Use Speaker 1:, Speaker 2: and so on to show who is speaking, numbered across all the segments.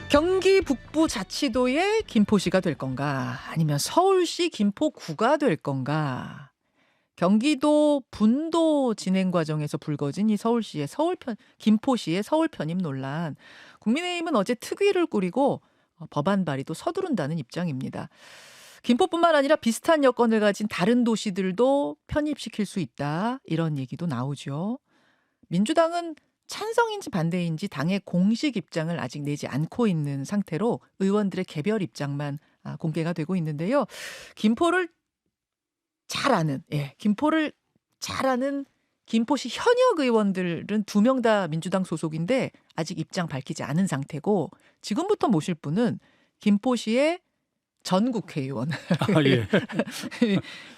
Speaker 1: 경기 북부 자치도의 김포시가 될 건가 아니면 서울시 김포구가 될 건가. 경기도 분도 진행 과정에서 불거진 이 김포시의 서울 편입 논란. 국민의힘은 어제 특위를 꾸리고 법안 발의도 서두른다는 입장입니다. 김포뿐만 아니라 비슷한 여건을 가진 다른 도시들도 편입시킬 수 있다. 이런 얘기도 나오죠. 민주당은 찬성인지 반대인지 당의 공식 입장을 아직 내지 않고 있는 상태로 의원들의 개별 입장만 공개가 되고 있는데요. 김포를 잘 아는 김포시 현역 의원들은 2명 다 민주당 소속인데 아직 입장 밝히지 않은 상태고, 지금부터 모실 분은 김포시의 전 국회의원.
Speaker 2: 예.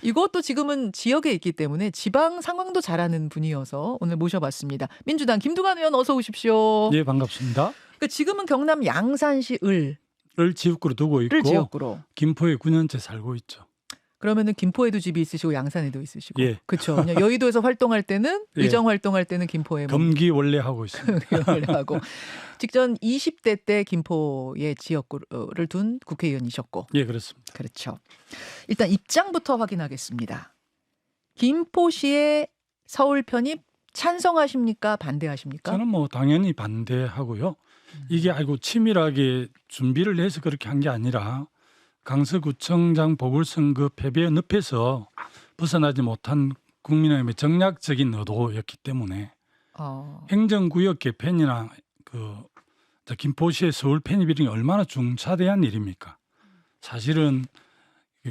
Speaker 1: 이것도 지금은 지역에 있기 때문에 지방 상황도 잘 아는 분이어서 오늘 모셔봤습니다. 민주당 김두관 의원 어서 오십시오.
Speaker 2: 예, 반갑습니다.
Speaker 1: 그러니까 지금은 경남 양산시
Speaker 2: 을 지역구로 두고 있고
Speaker 1: 지역구로.
Speaker 2: 김포에 9년째 살고 있죠.
Speaker 1: 그러면은 김포에도 집이 있으시고 양산에도 있으시고.
Speaker 2: 예.
Speaker 1: 그렇죠. 여의도에서 활동할 때는
Speaker 2: 예.
Speaker 1: 의정 활동할 때는 김포에
Speaker 2: 겸기 원래 하고 있습니다.
Speaker 1: 하고 직전 20대 때 김포의 지역구를 둔 국회의원이셨고.
Speaker 2: 예, 그렇습니다.
Speaker 1: 그렇죠. 일단 입장부터 확인하겠습니다. 김포시의 서울 편입 찬성하십니까? 반대하십니까?
Speaker 2: 저는 뭐 당연히 반대하고요. 이게 치밀하게 준비를 해서 그렇게 한 게 아니라 강서구청장 보궐선거 패배의 늪에서 벗어나지 못한 국민의힘의 정략적인 의도였기 때문에 행정구역 개편이나 김포시의 서울 편입이 얼마나 중차대한 일입니까? 사실은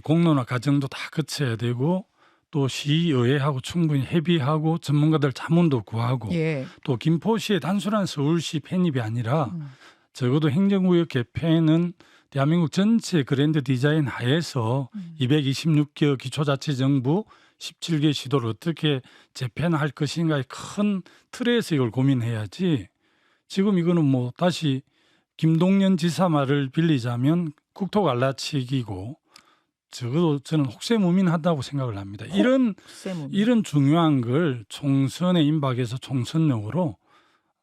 Speaker 2: 공론화 과정도 다 거쳐야 되고 또 시의회하고 충분히 협의하고 전문가들 자문도 구하고
Speaker 1: 예.
Speaker 2: 또 김포시의 단순한 서울시 편입이 아니라 적어도 행정구역 개편은 대한민국 전체 그랜드 디자인 하에서 226개 기초자치정부 17개 시도를 어떻게 재편할 것인가의 큰 틀에서 이걸 고민해야지, 지금 이거는 뭐 다시 김동연 지사 말을 빌리자면 국토 갈라치기고 적어도 저는 혹세무민하다고 생각을 합니다. 이런 중요한 걸 총선에 임박해서 총선용으로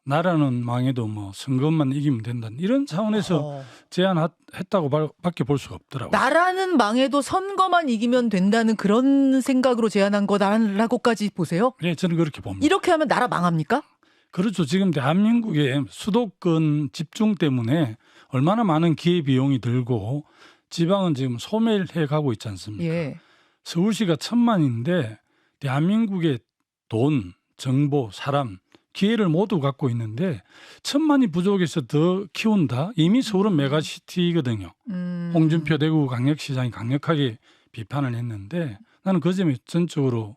Speaker 2: 나라는 망해도 뭐 선거만 이기면 된다는 이런 차원에서 제안했다고 밖에 볼 수가 없더라고요.
Speaker 1: 나라는 망해도 선거만 이기면 된다는 그런 생각으로 제안한 거다라고까지 보세요?
Speaker 2: 네, 저는 그렇게 봅니다.
Speaker 1: 이렇게 하면 나라 망합니까?
Speaker 2: 그렇죠. 지금 대한민국의 수도권 집중 때문에 얼마나 많은 기회비용이 들고 지방은 지금 소멸해 가고 있지 않습니까?
Speaker 1: 예.
Speaker 2: 서울시가 1,000만인데 대한민국의 돈, 정보, 사람, 기회를 모두 갖고 있는데 1,000만이 부족해서 더 키운다? 이미 서울은 메가시티거든요. 홍준표 대구광역시장이 강력하게 비판을 했는데 나는 그 점에 전적으로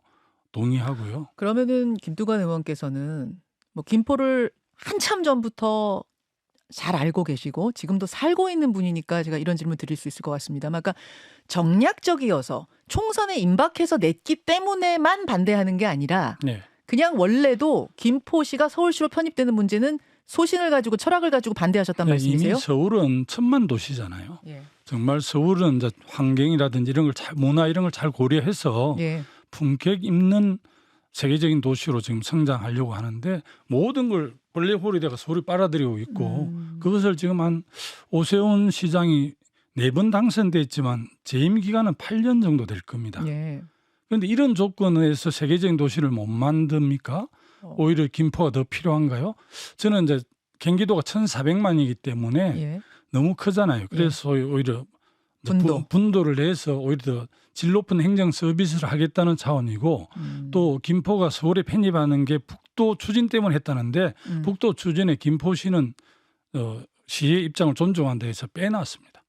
Speaker 2: 동의하고요.
Speaker 1: 그러면은 김두관 의원께서는 뭐 김포를 한참 전부터 잘 알고 계시고 지금도 살고 있는 분이니까 제가 이런 질문 드릴 수 있을 것 같습니다만, 아까 정략적이어서 총선에 임박해서 냈기 때문에만 반대하는 게 아니라
Speaker 2: 네.
Speaker 1: 그냥 원래도 김포시가 서울시로 편입되는 문제는 소신을 가지고 철학을 가지고 반대하셨단 말씀이세요?
Speaker 2: 이미 서울은 1,000만 도시잖아요.
Speaker 1: 예.
Speaker 2: 정말 서울은 이제 환경이라든지 이런 걸 문화 이런 걸 잘 고려해서
Speaker 1: 예.
Speaker 2: 품격 있는 세계적인 도시로 지금 성장하려고 하는데 모든 걸 블랙홀에다가 서울이 빨아들이고 있고 그것을 지금 한 오세훈 시장이 4번 당선됐지만 재임 기간은 8년 정도 될 겁니다.
Speaker 1: 예.
Speaker 2: 그런데 이런 조건에서 세계적인 도시를 못 만듭니까? 오히려 김포가 더 필요한가요? 저는 이제 경기도가 1,400만이기 때문에
Speaker 1: 예.
Speaker 2: 너무 크잖아요. 그래서 오히려
Speaker 1: 분도를
Speaker 2: 내서 오히려 더 질 높은 행정 서비스를 하겠다는 차원이고 또 김포가 서울에 편입하는 게 북도 추진 때문에 했다는데 북도 추진에 김포시는 시의 입장을 존중한다 해서 빼놨습니다.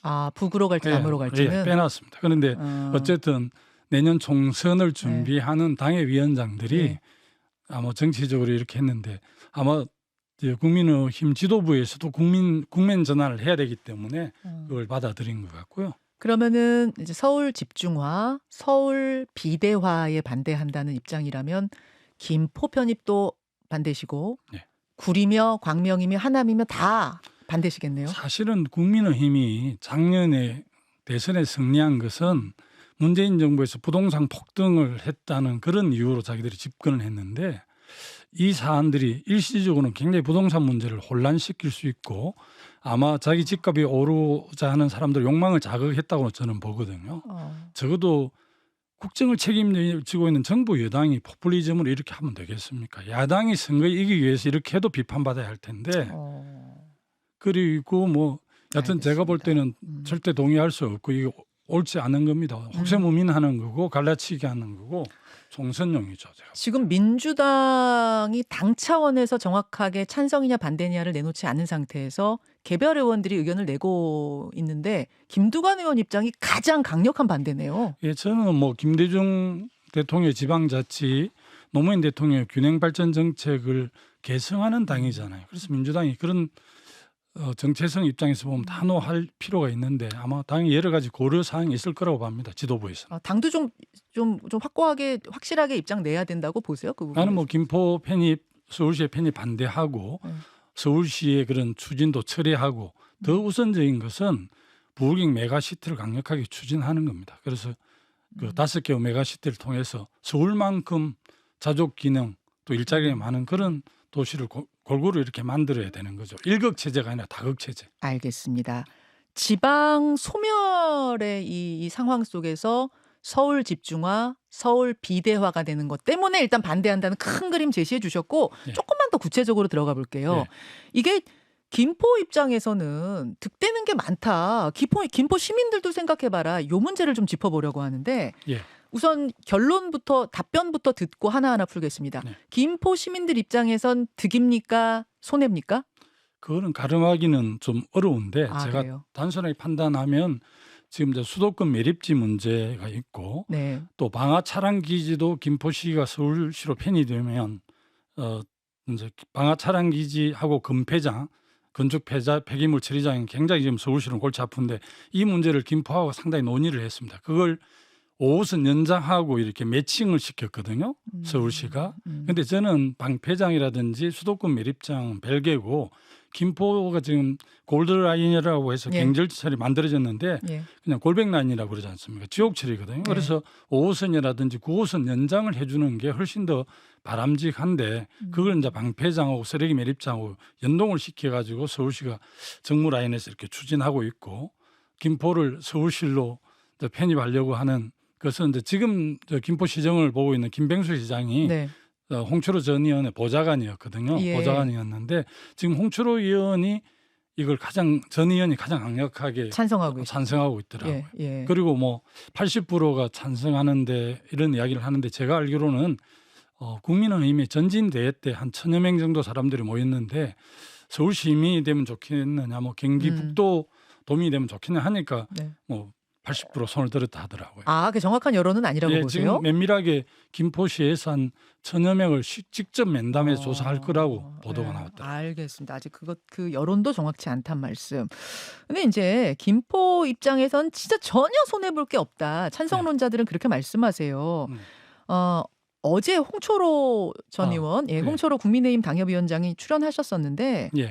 Speaker 1: 아, 북으로 갈지 남으로 갈지는?
Speaker 2: 빼놨습니다. 그런데 어쨌든 내년 총선을 준비하는 당협위원장들이 아마 정치적으로 이렇게 했는데 아마 국민의힘 지도부에서도 국면 전환을 해야 되기 때문에 그걸 받아들인 것 같고요.
Speaker 1: 그러면은 이제 서울 집중화, 서울 비대화에 반대한다는 입장이라면 김포 편입도 반대시고
Speaker 2: 네.
Speaker 1: 구리며 광명이며 하남이며 다 반대시겠네요.
Speaker 2: 사실은 국민의힘이 작년에 대선에 승리한 것은 문재인 정부에서 부동산 폭등을 했다는 그런 이유로 자기들이 집권을 했는데 이 사안들이 일시적으로는 굉장히 부동산 문제를 혼란시킬 수 있고 아마 자기 집값이 오르자 하는 사람들 욕망을 자극했다고 저는 보거든요. 적어도 국정을 책임지고 있는 정부 여당이 포퓰리즘으로 이렇게 하면 되겠습니까? 야당이 선거에 이기기 위해서 이렇게 해도 비판받아야 할 텐데 그리고 뭐 여튼 제가 볼 때는 절대 동의할 수 없고 이게 옳지 않은 겁니다. 혹세무민하는 거고 갈라치기 하는 거고 총선용이죠. 제가.
Speaker 1: 지금 민주당이 당 차원에서 정확하게 찬성이냐 반대냐를 내놓지 않은 상태에서 개별 의원들이 의견을 내고 있는데 김두관 의원 입장이 가장 강력한 반대네요.
Speaker 2: 예, 저는 뭐 김대중 대통령의 지방자치 노무현 대통령의 균형발전 정책을 계승하는 당이잖아요. 그래서 민주당이 그런 정체성 입장에서 보면 단호할 필요가 있는데 아마 당이 여러 가지 고려 사항이 있을 거라고 봅니다. 지도부에서.
Speaker 1: 당도 좀 확고하게 확실하게 입장 내야 된다고 보세요. 그 부분에서.
Speaker 2: 나는 뭐 김포 편입 서울시의 편입 반대하고 서울시의 그런 추진도 철회하고 더 우선적인 것은 부울경 메가시티를 강력하게 추진하는 겁니다. 그래서 그 5개의 메가시티를 통해서 서울만큼 자족 기능 또 일자리가 많은 그런 도시를 골고루 이렇게 만들어야 되는 거죠. 일극 체제가 아니라 다극 체제.
Speaker 1: 알겠습니다. 지방 소멸의 이 상황 속에서 서울 집중화, 서울 비대화가 되는 것 때문에 일단 반대한다는 큰 그림 제시해 주셨고
Speaker 2: 예.
Speaker 1: 조금만 더 구체적으로 들어가 볼게요.
Speaker 2: 예.
Speaker 1: 이게 김포 입장에서는 득되는 게 많다. 김포 시민들도 생각해봐라. 요 문제를 좀 짚어보려고 하는데
Speaker 2: 예.
Speaker 1: 우선 답변부터 듣고 하나하나 풀겠습니다.
Speaker 2: 네.
Speaker 1: 김포 시민들 입장에선 득입니까? 손해입니까?
Speaker 2: 그거는 가름하기는 좀 어려운데 제가
Speaker 1: 그래요?
Speaker 2: 단순하게 판단하면 지금 이제 수도권 매립지 문제가 있고
Speaker 1: 네.
Speaker 2: 또 방화 차량 기지도 김포시가 서울시로 편입되면 이제 방화 차량 기지하고 금폐장 건축 폐기물 처리장이 굉장히 지금 서울시는 골치 아픈데 이 문제를 김포하고 상당히 논의를 했습니다. 그걸 5호선 연장하고 이렇게 매칭을 시켰거든요. 서울시가. 근데 저는 방폐장이라든지 수도권 매립장 별개고 김포가 지금 골드라인이라고 해서
Speaker 1: 예.
Speaker 2: 경절철이 만들어졌는데
Speaker 1: 예.
Speaker 2: 그냥 골백라인이라고 그러지 않습니까? 지옥철이거든요.
Speaker 1: 네.
Speaker 2: 그래서 5호선이라든지 9호선 연장을 해주는 게 훨씬 더 바람직한데 그걸 이제 방폐장하고 쓰레기 매립장하고 연동을 시켜가지고 서울시가 정무 라인에서 이렇게 추진하고 있고 김포를 서울시로 편입하려고 하는 그것은 이제 지금 김포시정을 보고 있는 김병수 시장이
Speaker 1: 네.
Speaker 2: 홍철호 전 의원의 보좌관이었거든요.
Speaker 1: 예.
Speaker 2: 보좌관이었는데 지금 홍철호 의원이 이걸 전 의원이 가장 강력하게 찬성하고 있더라고요.
Speaker 1: 예.
Speaker 2: 그리고 뭐 80%가 찬성하는데 이런 이야기를 하는데 제가 알기로는 국민의힘의 전진대회 때 한 1,000여 명 정도 사람들이 모였는데 서울 시민이 되면 좋겠느냐, 뭐 경기 북도 도민이 되면 좋겠냐 하니까
Speaker 1: 네.
Speaker 2: 뭐 80% 손을 들었다 하더라고요.
Speaker 1: 그 정확한 여론은 아니라고
Speaker 2: 예,
Speaker 1: 보세요?
Speaker 2: 지금 면밀하게 김포시에서 한 1,000여 명을 직접 면담해서 조사할 거라고 보도가 나왔더라고요.
Speaker 1: 알겠습니다. 아직 그 여론도 정확치 않단 말씀. 근데 이제 김포 입장에선 진짜 전혀 손해 볼 게 없다. 찬성론자들은 그렇게 말씀하세요. 어제 홍철호 전 의원, 홍철호 국민의힘 당협위원장이 출연하셨었는데
Speaker 2: 예.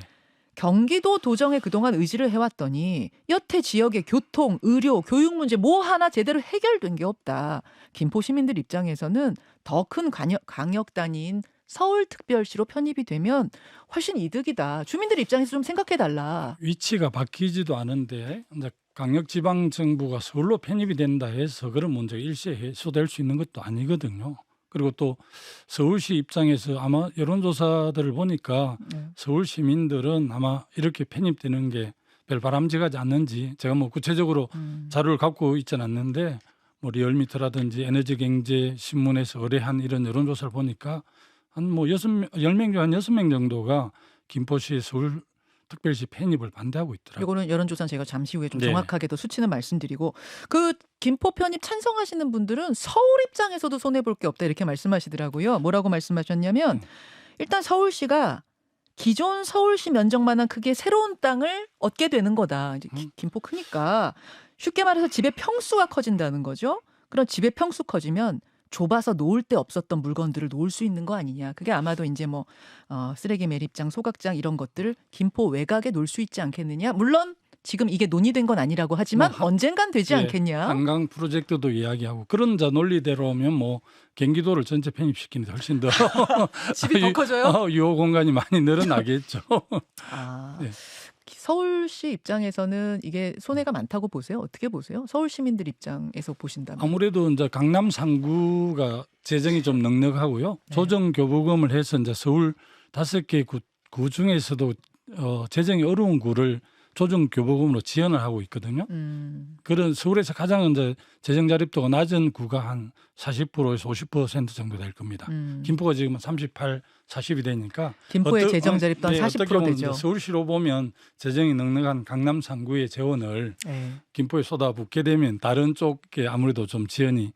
Speaker 1: 경기도 도정에 그동안 의지를 해왔더니 여태 지역의 교통, 의료, 교육 문제 뭐 하나 제대로 해결된 게 없다. 김포 시민들 입장에서는 더 큰 광역단위인 서울특별시로 편입이 되면 훨씬 이득이다. 주민들 입장에서 좀 생각해달라.
Speaker 2: 위치가 바뀌지도 않은데 이제 강력지방정부가 서울로 편입이 된다 해서 그런 문제가 일시에 해소될 수 있는 것도 아니거든요. 그리고 또 서울시 입장에서 아마 여론조사들을 보니까 서울 시민들은 아마 이렇게 편입되는 게 별 바람직하지 않는지 제가 뭐 구체적으로 자료를 갖고 있지는 않는데 뭐 리얼미터라든지 에너지경제 신문에서 의뢰한 이런 여론조사를 보니까 한 뭐 10명 중 한 6명 정도가 김포시 서울 특별시 편입을 반대하고 있더라고요.
Speaker 1: 이거는 여론조사는 제가 잠시 후에 좀 정확하게 더 수치는 말씀드리고 그 김포 편입 찬성하시는 분들은 서울 입장에서도 손해볼 게 없다 이렇게 말씀하시더라고요. 뭐라고 말씀하셨냐면 일단 서울시가 기존 서울시 면적만한 크기의 새로운 땅을 얻게 되는 거다. 이제 김포 크니까 쉽게 말해서 집의 평수가 커진다는 거죠. 그런 집의 평수 커지면 좁아서 놓을 데 없었던 물건들을 놓을 수 있는 거 아니냐. 그게 아마도 이제 뭐 쓰레기 매립장, 소각장 이런 것들을 김포 외곽에 놓을 수 있지 않겠느냐. 물론 지금 이게 논의된 건 아니라고 하지만
Speaker 2: 뭐
Speaker 1: 언젠간 되지
Speaker 2: 예,
Speaker 1: 않겠냐.
Speaker 2: 한강 프로젝트도 이야기하고 그런 자 논리대로면 뭐 경기도를 전체 편입시키는 데 훨씬 더
Speaker 1: 집이 더 커져요?
Speaker 2: 유호 공간이 많이 늘어나겠죠.
Speaker 1: 아,
Speaker 2: 네.
Speaker 1: 서울시 입장에서는 이게 손해가 많다고 보세요? 어떻게 보세요? 서울 시민들 입장에서 보신다면.
Speaker 2: 아무래도 이제 강남 상구가 재정이 좀 넉넉하고요.
Speaker 1: 네.
Speaker 2: 조정 교부금을 해서 이제 서울 5개 구 중에서도 재정이 어려운 구를 조정 교부금으로 지원을 하고 있거든요. 그런 서울에서 가장 이제 재정 자립도가 낮은 구가 한 40%에서 50% 정도 될 겁니다. 김포가 지금 38, 40이 되니까
Speaker 1: 김포의 재정 자립도 한 40%
Speaker 2: 어떻게 보면
Speaker 1: 되죠.
Speaker 2: 서울시로 보면 재정이 넉넉한 강남 상구의 재원을
Speaker 1: 네.
Speaker 2: 김포에 쏟아붓게 되면 다른 쪽에 아무래도 좀 지원이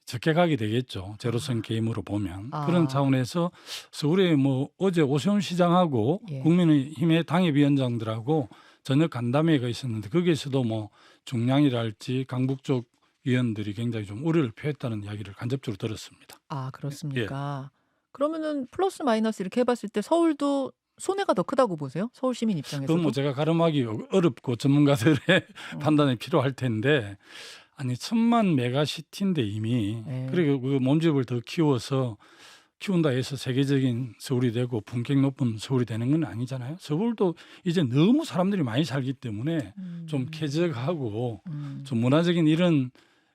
Speaker 2: 적게 가게 되겠죠. 제로섬 게임으로 보면. 그런 차원에서 서울에 뭐 어제 오세훈 시장하고
Speaker 1: 예.
Speaker 2: 국민의힘의 당협위원장들하고 저녁 간담회가 있었는데 거기에서도 뭐 중량이랄지 강북 쪽 위원들이 굉장히 좀 우려를 표했다는 이야기를 간접적으로 들었습니다.
Speaker 1: 아, 그렇습니까? 그러면은 플러스 마이너스 이렇게 해봤을 때 서울도 손해가 더 크다고 보세요? 서울 시민 입장에서도?
Speaker 2: 그건 뭐 제가 가름하기 어렵고 전문가들의 판단이 필요할 텐데 아니 1000만 메가시티인데 이미
Speaker 1: 네.
Speaker 2: 그리고 그 몸집을 더 키운다 해서 세계적인 서울이 되고 품격 높은 서울이 되는 건 아니잖아요. 서울도 이제 너무 사람들이 많이 살기 때문에 좀 쾌적하고 좀 문화적인 이런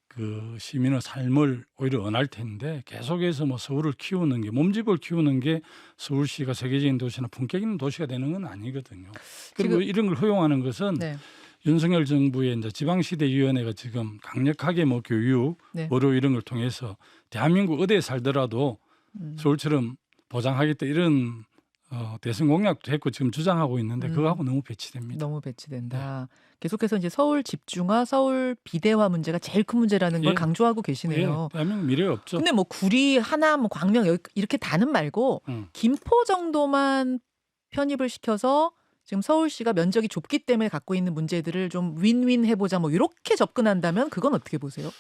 Speaker 2: 그 시민의 삶을 오히려 원할 텐데 계속해서 뭐 서울을 키우는 게 몸집을 키우는 게 서울시가 세계적인 도시나 품격 있는 도시가 되는 건 아니거든요. 그리고
Speaker 1: 지금-
Speaker 2: 이런 걸 허용하는 것은
Speaker 1: 네.
Speaker 2: 윤석열 정부의 이제 지방시대위원회가 지금 강력하게 뭐 교육,
Speaker 1: 네.
Speaker 2: 의료 이런 걸 통해서 대한민국 어디에 살더라도 서울처럼 보장하겠다 이런 대선 공약도 했고 지금 주장하고 있는데 그거하고 너무 배치됩니다.
Speaker 1: 너무 배치된다. 계속해서 이제 서울 집중화, 서울 비대화 문제가 제일 큰 문제라는 걸
Speaker 2: 예.
Speaker 1: 강조하고
Speaker 2: 예,
Speaker 1: 계시네요.
Speaker 2: 대한민국 미래가 없죠.
Speaker 1: 근데 뭐 구리, 하남, 뭐 광명 이렇게 다는 말고 김포 정도만 편입을 시켜서 지금 서울시가 면적이 좁기 때문에 갖고 있는 문제들을 좀 윈윈 해보자 뭐 이렇게 접근한다면 그건 어떻게 보세요?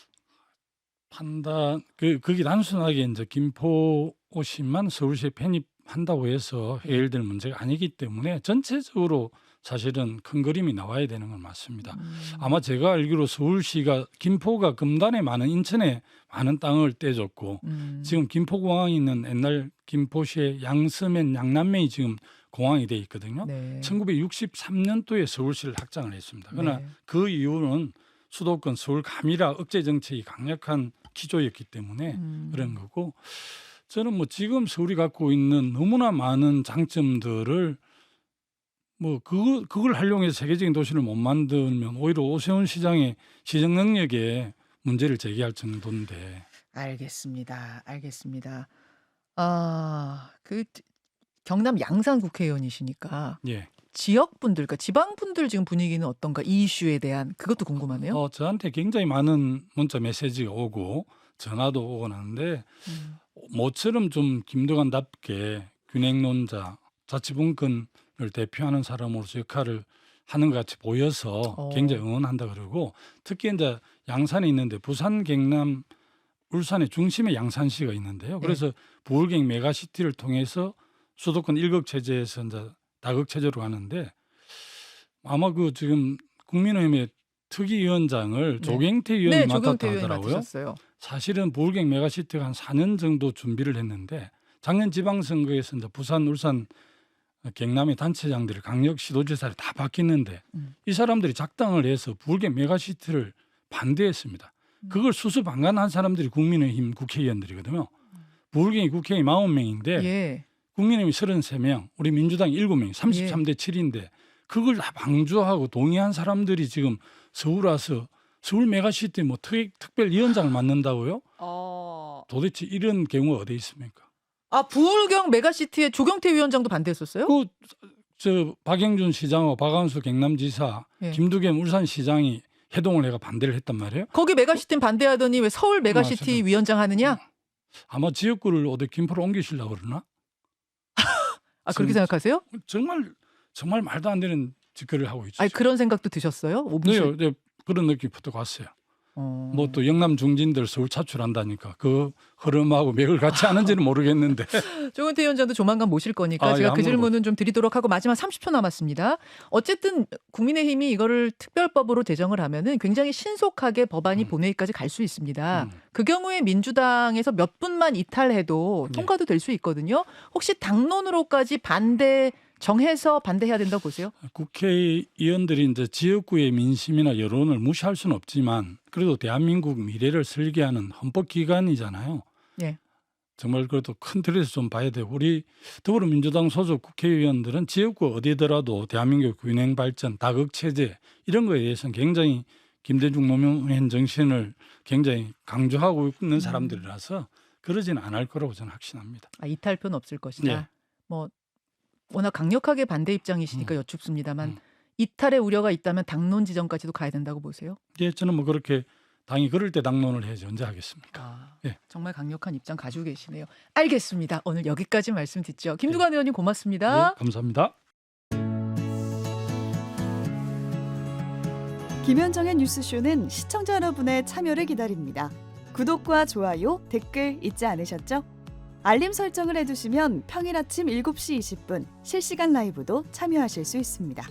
Speaker 2: 판단 그게 단순하게 이제 김포시만 서울시에 편입한다고 해서 해결될 문제가 아니기 때문에 전체적으로 사실은 큰 그림이 나와야 되는 건 맞습니다. 아마 제가 알기로 서울시가 김포가 금단에 많은 인천에 많은 땅을 떼줬고 지금 김포공항이 있는 옛날 김포시의 양서면 양남면이 지금 공항이 돼 있거든요.
Speaker 1: 네.
Speaker 2: 1963년도에 서울시를 확장을 했습니다. 그러나
Speaker 1: 네.
Speaker 2: 그 이유는 수도권 서울 감이라 억제 정책이 강력한 기조였기 때문에 그런 거고 저는 뭐 지금 서울이 갖고 있는 너무나 많은 장점들을 뭐 그걸 활용해서 세계적인 도시를 못 만들면 오히려 오세훈 시장의 시정 능력에 문제를 제기할 정도인데.
Speaker 1: 알겠습니다. 알겠습니다. 그 경남 양산 국회의원이시니까
Speaker 2: 예.
Speaker 1: 지역 분들, 그러니까 지방 분들 지금 분위기는 어떤가? 이 이슈에 대한 그것도 궁금하네요.
Speaker 2: 저한테 굉장히 많은 문자 메시지가 오고 전화도 오고 하는데 모처럼 좀 김두관답게 균형론자 자치분권을 대표하는 사람으로서 역할을 하는 것 같이 보여서 굉장히 응원한다 그러고 특히 이제 양산에 있는데 부산, 경남, 울산의 중심에 양산시가 있는데요. 그래서 부울경 메가시티를 통해서 수도권 1극 체제에서 이제 다극 체제로 가는데 아마 그 지금 국민의힘의 특위위원장을 조경태 의원이 맡았다 하더라고요.
Speaker 1: 맡으셨어요.
Speaker 2: 사실은 부울경 메가시티가 한 4년 정도 준비를 했는데 작년 지방선거에서 이제 부산, 울산, 경남의 단체장들이 강력 시도지사를 다 바뀌는데 이 사람들이 작당을 해서 부울경 메가시티를 반대했습니다. 그걸 수수방관한 사람들이 국민의힘 국회의원들이거든요. 부울경이 국회의원 40명인데
Speaker 1: 예.
Speaker 2: 국민의힘이 33명, 우리 민주당이 7명, 33대 7인데 그걸 다 방조하고 동의한 사람들이 지금 서울 와서 서울 메가시티 뭐 특별위원장을 맡는다고요? 도대체 이런 경우가 어디 있습니까?
Speaker 1: 부울경 메가시티에 조경태 위원장도 반대했었어요?
Speaker 2: 저 박영준 시장하고 박한수 경남지사, 김두겸 울산시장이 해동을 해가 반대를 했단 말이에요.
Speaker 1: 거기 메가시티는 반대하더니 왜 서울 메가시티 위원장 하느냐?
Speaker 2: 아마 지역구를 어디 김포로 옮기시려고 그러나?
Speaker 1: 그렇게 생각하세요?
Speaker 2: 정말 말도 안 되는 짓거리를 하고 있죠.
Speaker 1: 그런 생각도 드셨어요?
Speaker 2: 네, 그런 느낌이 부터 왔어요. 뭐 또 영남 중진들 서울 차출한다니까 그 흐름하고 맥을 같이 하는지는 모르겠는데.
Speaker 1: 조은태 위원장도 조만간 모실 거니까
Speaker 2: 아,
Speaker 1: 제가
Speaker 2: 예,
Speaker 1: 그 질문은 좀 드리도록 하고 마지막 30초 남았습니다. 어쨌든 국민의힘이 이거를 특별법으로 제정을 하면은 굉장히 신속하게 법안이 본회의까지 갈 수 있습니다. 그 경우에 민주당에서 몇 분만 이탈해도 통과도 될 수 있거든요. 혹시 당론으로까지 반대 정해서 반대해야 된다고 보세요?
Speaker 2: 국회의원들이 이제 지역구의 민심이나 여론을 무시할 수는 없지만 그래도 대한민국 미래를 설계하는 헌법기관이잖아요.
Speaker 1: 예.
Speaker 2: 정말 그래도 큰 틀에서 좀 봐야 되고 우리 더불어민주당 소속 국회의원들은 지역구 어디더라도 대한민국 균형 발전, 다극 체제 이런 거에 대해서는 굉장히 김대중 노무현 정신을 굉장히 강조하고 있는 사람들이라서 그러지는 않을 거라고 저는 확신합니다.
Speaker 1: 이탈표는 없을 것이다.
Speaker 2: 예.
Speaker 1: 뭐 워낙 강력하게 반대 입장이시니까 여쭙습니다만 이탈의 우려가 있다면 당론 지정까지도 가야 된다고 보세요?
Speaker 2: 예, 저는 뭐 그렇게 당이 그럴 때 당론을 해야지 언제 하겠습니까? 예.
Speaker 1: 정말 강력한 입장 가지고 계시네요. 알겠습니다. 오늘 여기까지 말씀 듣죠. 김두관 의원님 고맙습니다.
Speaker 2: 예, 감사합니다.
Speaker 3: 김현정의 뉴스쇼는 시청자 여러분의 참여를 기다립니다. 구독과 좋아요, 댓글 잊지 않으셨죠? 알림 설정을 해두시면 평일 아침 7시 20분 실시간 라이브도 참여하실 수 있습니다.